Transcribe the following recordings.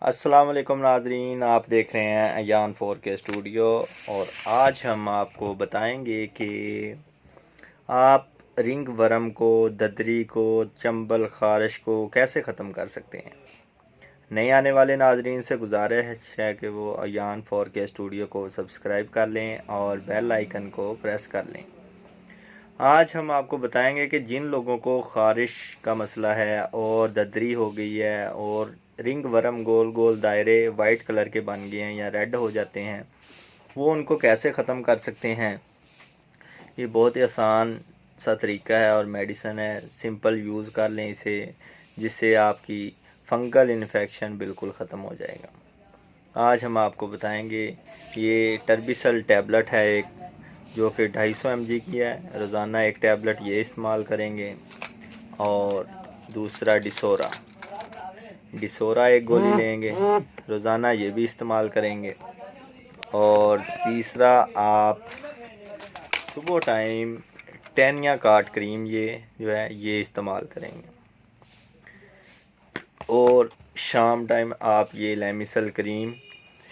अस्सलाम वालेकुम नाजरीन, आप देख रहे हैं अयान 4K स्टूडियो। और आज हम आपको बताएंगे कि आप रिंग वर्म को, ददरी को, चंबल खारिश को कैसे ख़त्म कर सकते हैं। नए आने वाले नाजरीन से गुजारिश है कि वो अयान 4K स्टूडियो को सब्सक्राइब कर लें और बेल आइकन को प्रेस कर लें। आज हम आपको बताएंगे कि जिन लोगों को खारिश का मसला है और ददरी हो गई है और रिंग वर्म गोल गोल दायरे वाइट कलर के बन गए हैं या रेड हो जाते हैं, वो उनको कैसे ख़त्म कर सकते हैं। ये बहुत ही आसान सा तरीका है और मेडिसिन है, सिंपल यूज़ कर लें इसे, जिससे आपकी फंगल इन्फेक्शन बिल्कुल ख़त्म हो जाएगा। आज हम आपको बताएंगे, ये टर्बिसल टैबलेट है एक, जो कि 250 mg की है। रोज़ाना एक टैबलेट ये इस्तेमाल करेंगे। और दूसरा डिसोरा एक गोली लेंगे, रोज़ाना ये भी इस्तेमाल करेंगे। और तीसरा आप सुबह टाइम टेनिया काट क्रीम ये जो है ये इस्तेमाल करेंगे। और शाम टाइम आप ये लेमिसल क्रीम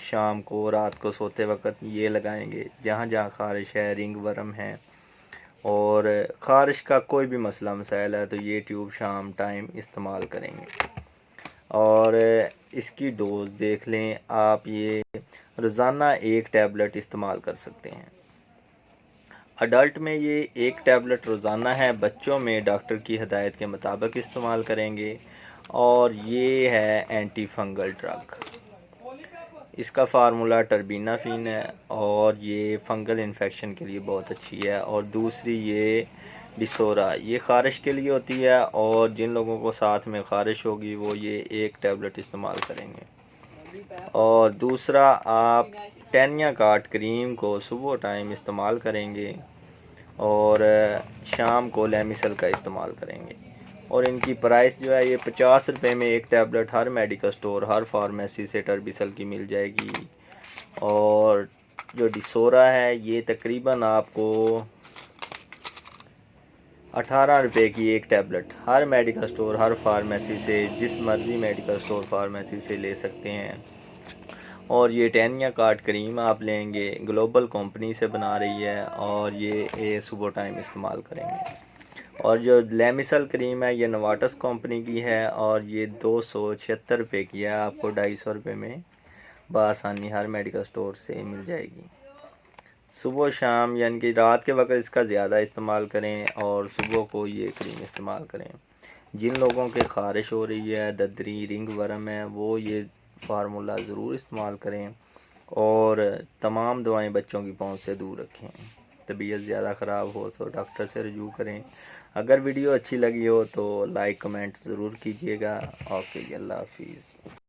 शाम को, रात को सोते वक्त ये लगाएंगे जहाँ जहाँ खारिश है, रिंग वर्म है और खारिश का कोई भी मसला मसाइल है, तो ये ट्यूब शाम टाइम इस्तेमाल करेंगे। और इसकी डोज़ देख लें आप, ये रोज़ाना एक टैबलेट इस्तेमाल कर सकते हैं। अडल्ट में ये एक टैबलेट रोज़ाना है, बच्चों में डॉक्टर की हदायत के मुताबिक इस्तेमाल करेंगे। और ये है एंटी फंगल ड्रग, इसका फार्मूला टर्बिनाफिन है और ये फंगल इन्फेक्शन के लिए बहुत अच्छी है। और दूसरी ये डिसोरा, ये खारिश के लिए होती है और जिन लोगों को साथ में खारिश होगी वो ये एक टैबलेट इस्तेमाल करेंगे। और दूसरा आप टेनिया काट क्रीम को सुबह टाइम इस्तेमाल करेंगे और शाम को लेमिसल का इस्तेमाल करेंगे। और इनकी प्राइस जो है ये 50 रुपये में एक टैबलेट हर मेडिकल स्टोर, हर फार्मेसी से टर्बिसल की मिल जाएगी। और जो डिसोरा है ये तकरीबन आपको 18 रुपये की एक टैबलेट हर मेडिकल स्टोर, हर फार्मेसी से, जिस मर्ज़ी मेडिकल स्टोर फार्मेसी से ले सकते हैं। और ये टेनिया काट क्रीम आप लेंगे, ग्लोबल कंपनी से बना रही है और ये सुबह टाइम इस्तेमाल करेंगे। और जो लेमिसल क्रीम है ये नवाटस कंपनी की है और ये 276 रुपये की है, आपको 250 रुपये में बआसानी हर मेडिकल स्टोर से मिल जाएगी। सुबह शाम यानी कि रात के वक्त इसका ज़्यादा इस्तेमाल करें और सुबह को ये क्रीम इस्तेमाल करें। जिन लोगों के खारिश हो रही है, ददरी, रिंग वर्म है, वो ये फार्मूला ज़रूर इस्तेमाल करें। और तमाम दवाएं बच्चों की पहुंच से दूर रखें। तबीयत ज़्यादा ख़राब हो तो डॉक्टर से रजू करें। अगर वीडियो अच्छी लगी हो तो लाइक कमेंट ज़रूर कीजिएगा। ओके, अल्लाह हाफिज़।